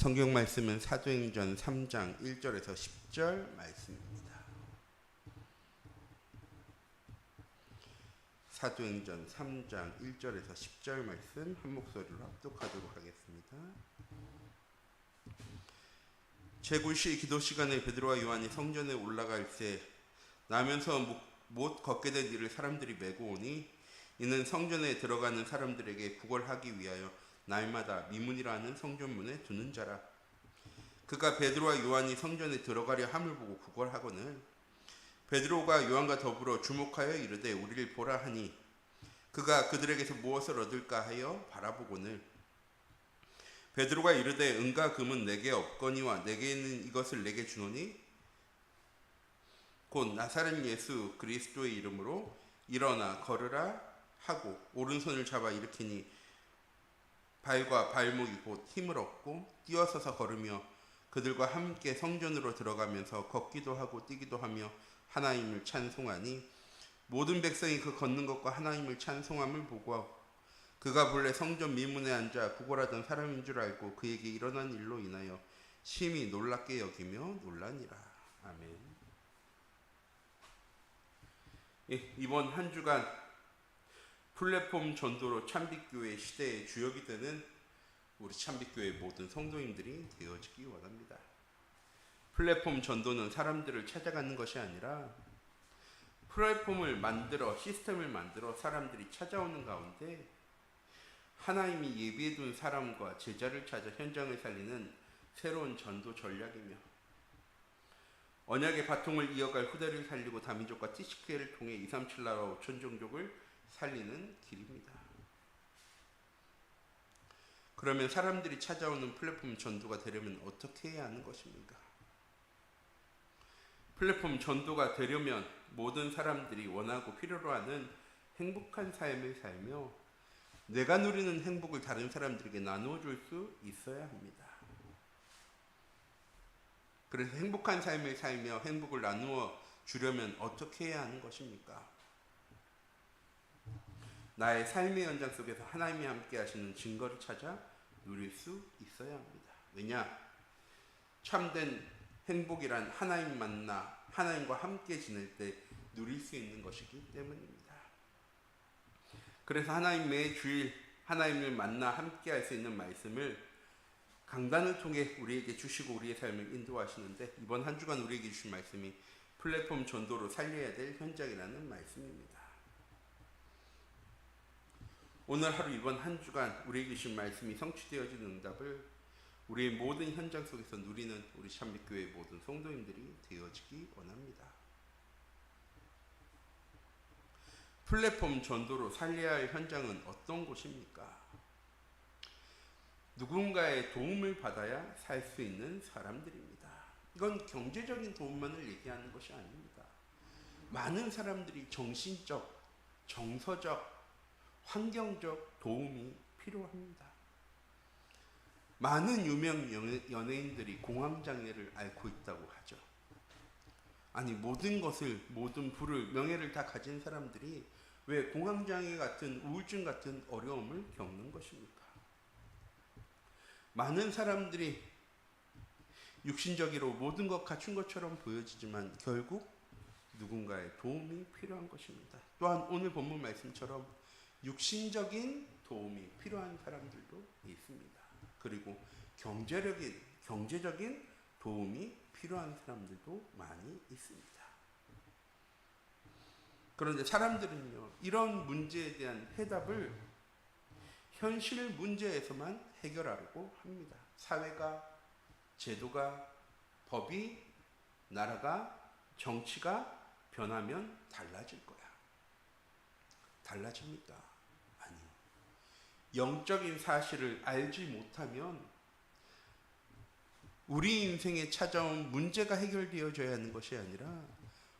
성경 말씀은 사도행전 3장 1절에서 10절 말씀입니다. 사도행전 3장 1절에서 10절 말씀 한 목소리로 합독하도록 하겠습니다. 제9시 기도 시간에 베드로와 요한이 성전에 올라갈 때 나면서 못 걷게 된 이를 사람들이 메고 오니 이는 성전에 들어가는 사람들에게 구걸하기 위하여 날마다 미문이라는 성전문에 두는 자라. 그가 베드로와 요한이 성전에 들어가려 함을 보고 구걸하거늘 베드로가 요한과 더불어 주목하여 이르되 우리를 보라 하니 그가 그들에게서 무엇을 얻을까 하여 바라보거늘 베드로가 이르되 은과 금은 내게 없거니와 내게 있는 이것을 내게 주노니 곧 나사렛 예수 그리스도의 이름으로 일어나 걸으라 하고 오른손을 잡아 일으키니 발과 발목이 곧 힘을 얻고 뛰어서서 걸으며 그들과 함께 성전으로 들어가면서 걷기도 하고 뛰기도 하며 하나님을 찬송하니 모든 백성이 그 걷는 것과 하나님을 찬송함을 보고 그가 본래 성전 미문에 앉아 구걸하던 사람인 줄 알고 그에게 일어난 일로 인하여 심히 놀랍게 여기며 놀라니라. 아멘. 이번 한 주간 플랫폼 전도로 참빛교회 시대의 주역이 되는 우리 참빛교회 모든 성도님들이 되어지기 원합니다. 플랫폼 전도는 사람들을 찾아가는 것이 아니라 플랫폼을 만들어 시스템을 만들어 사람들이 찾아오는 가운데 하나님이 예비해둔 사람과 제자를 찾아 현장을 살리는 새로운 전도 전략이며 언약의 바통을 이어갈 후대를 살리고 다민족과 티시크를 통해 237 나라와 5천 종족을 살리는 길입니다. 그러면 사람들이 찾아오는 플랫폼 전도가 되려면 어떻게 해야 하는 것입니까? 플랫폼 전도가 되려면 모든 사람들이 원하고 필요로 하는 행복한 삶을 살며 내가 누리는 행복을 다른 사람들에게 나누어 줄 수 있어야 합니다. 그래서 행복한 삶을 살며 행복을 나누어 주려면 어떻게 해야 하는 것입니까? 나의 삶의 연장 속에서 하나님이 함께 하시는 증거를 찾아 누릴 수 있어야 합니다. 왜냐? 참된 행복이란 하나님 만나 하나님과 함께 지낼 때 누릴 수 있는 것이기 때문입니다. 그래서 하나님 매 주일 하나님을 만나 함께 할 수 있는 말씀을 강단을 통해 우리에게 주시고 우리의 삶을 인도하시는데 이번 한 주간 우리에게 주신 말씀이 플랫폼 전도로 살려야 될 현장이라는 말씀입니다. 오늘 하루 이번 한 주간 우리에게 주신 말씀이 성취되어진 응답을 우리의 모든 현장 속에서 누리는 우리 참빛교회의 모든 성도님들이 되어지기 원합니다. 플랫폼 전도로 살려야 할 현장은 어떤 곳입니까? 누군가의 도움을 받아야 살 수 있는 사람들입니다. 이건 경제적인 도움만을 얘기하는 것이 아닙니다. 많은 사람들이 정신적, 정서적, 환경적 도움이 필요합니다. 많은 유명 연예인들이 공황장애를 앓고 있다고 하죠. 아니 모든 것을, 모든 부를, 명예를 다 가진 사람들이 왜 공황장애 같은 우울증 같은 어려움을 겪는 것입니까? 많은 사람들이 육신적으로 모든 것 갖춘 것처럼 보여지지만 결국 누군가의 도움이 필요한 것입니다. 또한 오늘 본문 말씀처럼 육신적인 도움이 필요한 사람들도 있습니다. 그리고 경제적인 도움이 필요한 사람들도 많이 있습니다. 그런데 사람들은요, 이런 문제에 대한 해답을 현실 문제에서만 해결하려고 합니다. 사회가, 제도가, 법이, 나라가, 정치가 변하면 달라질 거야. 달라집니까? 아니요. 영적인 사실을 알지 못하면 우리 인생에 찾아온 문제가 해결되어져야 하는 것이 아니라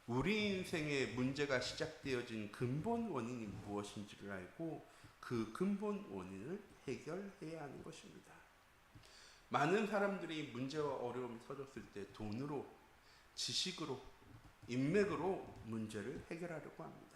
우리 인생의 문제가 시작되어진 근본 원인이 무엇인지를 알고 그 근본 원인을 해결해야 하는 것입니다. 많은 사람들이 문제와 어려움이 터졌을 때 돈으로, 지식으로, 인맥으로 문제를 해결하려고 합니다.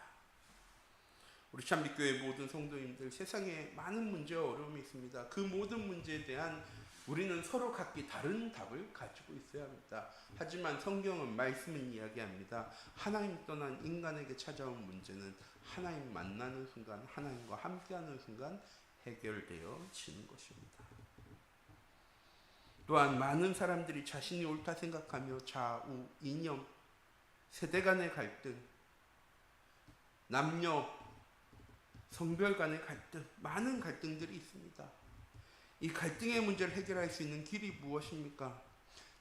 우리 참빛교회 모든 성도님들 세상에 많은 문제와 어려움이 있습니다. 그 모든 문제에 대한 우리는 서로 각기 다른 답을 가지고 있어야 합니다. 하지만 성경은 말씀은 이야기합니다. 하나님 떠난 인간에게 찾아온 문제는 하나님 만나는 순간, 하나님과 함께하는 순간 해결되어지는 것입니다. 또한 많은 사람들이 자신이 옳다 생각하며 좌우, 이념, 세대 간의 갈등, 남녀, 성별 간의 갈등, 많은 갈등들이 있습니다. 이 갈등의 문제를 해결할 수 있는 길이 무엇입니까?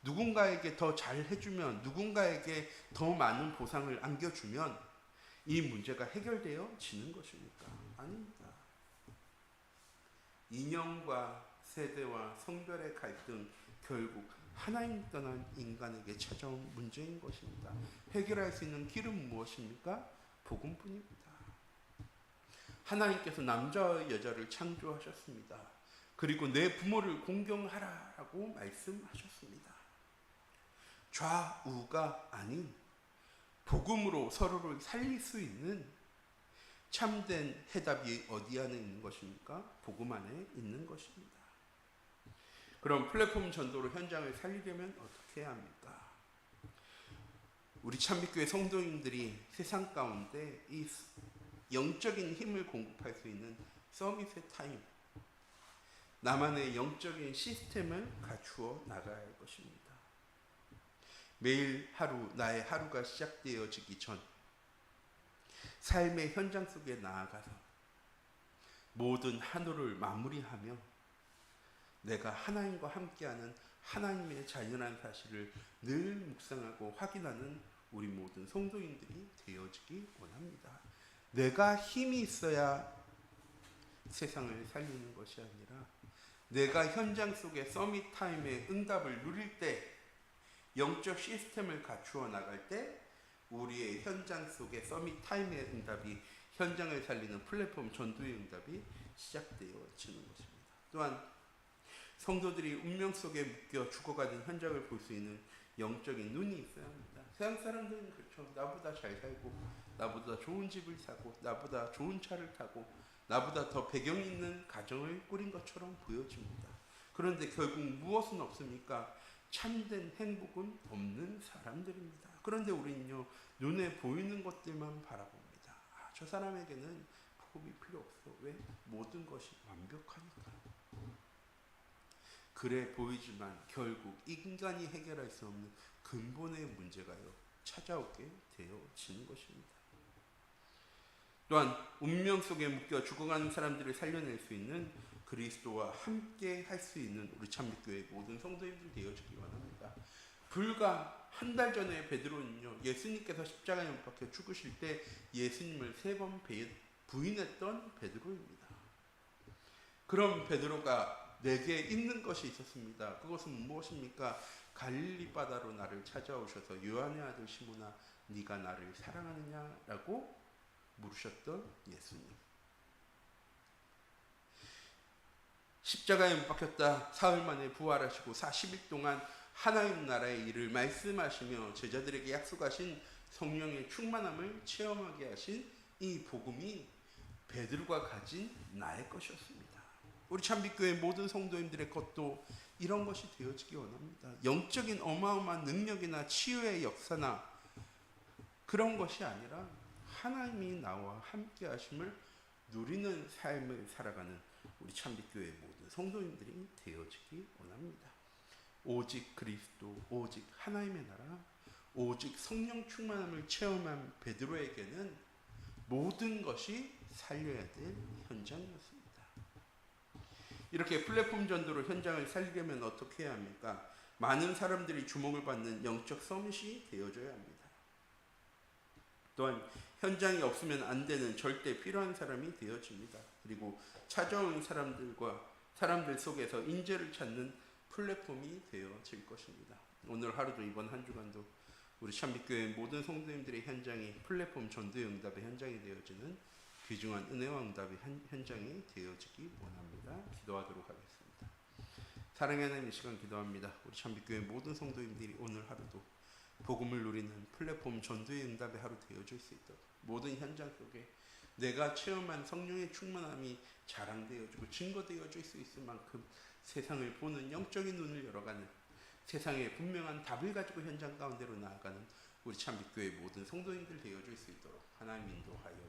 누군가에게 더 잘해주면, 누군가에게 더 많은 보상을 안겨주면 이 문제가 해결되어지는 것입니까? 아닙니다. 이념과 세대와 성별의 갈등, 결국 하나님 떠난 인간에게 찾아온 문제인 것입니다. 해결할 수 있는 길은 무엇입니까? 복음뿐입니다. 하나님께서 남자와 여자를 창조하셨습니다. 그리고 내 부모를 공경하라라고 말씀하셨습니다. 좌우가 아닌 복음으로 서로를 살릴 수 있는 참된 해답이 어디 안에 있는 것입니까? 복음 안에 있는 것입니다. 그럼 플랫폼 전도로 현장을 살리려면 어떻게 해야 합니까? 우리 참빛교회 성도님들이 세상 가운데 이 영적인 힘을 공급할 수 있는 서밋의 타임, 나만의 영적인 시스템을 갖추어 나가야 할 것입니다. 매일 하루, 나의 하루가 시작되어지기 전 삶의 현장 속에 나아가서 모든 하루를 마무리하며 내가 하나님과 함께하는 하나님의 자연한 사실을 늘 묵상하고 확인하는 우리 모든 성도인들이 되어지기 원합니다. 내가 힘이 있어야 세상을 살리는 것이 아니라 내가 현장 속에 서밋 타임의 응답을 누릴 때, 영적 시스템을 갖추어 나갈 때 우리의 현장 속에 서밋 타임의 응답이, 현장을 살리는 플랫폼 전도의 응답이 시작되어지는 것입니다. 또한 성도들이 운명 속에 묶여 죽어가는 현장을 볼 수 있는 영적인 눈이 있어야 합니다. 세상 사람들은 그렇죠. 나보다 잘 살고, 나보다 좋은 집을 사고, 나보다 좋은 차를 타고, 나보다 더 배경 있는 가정을 꾸린 것처럼 보여집니다. 그런데 결국 무엇은 없습니까? 참된 행복은 없는 사람들입니다. 그런데 우리는요, 눈에 보이는 것들만 바라봅니다. 저 사람에게는 복음이 필요 없어. 왜? 모든 것이 완벽하니까. 그래 보이지만 결국 인간이 해결할 수 없는 근본의 문제가요, 찾아오게 되어지는 것입니다. 또한 운명 속에 묶여 죽어가는 사람들을 살려낼 수 있는 그리스도와 함께 할 수 있는 우리 참빛교회 모든 성도님들 되어주기 원합니다. 불과 한 달 전에 베드로는요, 예수님께서 십자가에 못 박혀 죽으실 때 예수님을 3번 부인했던 베드로입니다. 그럼 베드로가 내게 있는 것이 있었습니다. 그것은 무엇입니까? 갈릴리 바다로 나를 찾아오셔서 요한의 아들 시몬아, 네가 나를 사랑하느냐라고 물으셨던 예수님. 십자가에 못 박혔다 사흘 만에 부활하시고 40일 동안 하나님 나라의 일을 말씀하시며 제자들에게 약속하신 성령의 충만함을 체험하게 하신 이 복음이 베드로가 가진 나의 것이었습니다. 우리 참빛교회 모든 성도님들의 것도 이런 것이 되어지기 원합니다. 영적인 어마어마한 능력이나 치유의 역사나 그런 것이 아니라 하나님이 나와 함께 하심을 누리는 삶을 살아가는 우리 참빛교회 모든 성도님들이 되어지기 원합니다. 오직 그리스도, 오직 하나님의 나라, 오직 성령 충만함을 체험한 베드로에게는 모든 것이 살려야 될 현장이었습니다. 이렇게 플랫폼 전도로 현장을 살리려면 어떻게 해야 합니까? 많은 사람들이 주목을 받는 영적 서밋이 되어줘야 합니다. 또한 현장이 없으면 안 되는 절대 필요한 사람이 되어집니다. 그리고 찾아오는 사람들 속에서 인재를 찾는 플랫폼이 되어질 것입니다. 오늘 하루도 이번 한 주간도 우리 참빛교회 모든 성도님들의 현장이 플랫폼 전도의 응답의 현장이 되어지는 귀중한 은혜와 응답의 현장이 되어지기 원합니다. 기도하도록 하겠습니다. 사랑의 하나님, 이 시간 기도합니다. 우리 참빛교회 모든 성도님들이 오늘 하루도 복음을 누리는 플랫폼 전도의 응답의 하루 되어질 수 있도록 모든 현장 속에 내가 체험한 성령의 충만함이 자랑되어지고 증거되어질 수 있을 만큼 세상을 보는 영적인 눈을 열어가는, 세상에 분명한 답을 가지고 현장 가운데로 나아가는 우리 참빛교회 모든 성도님들 되어줄 수 있도록 하나님 인도하여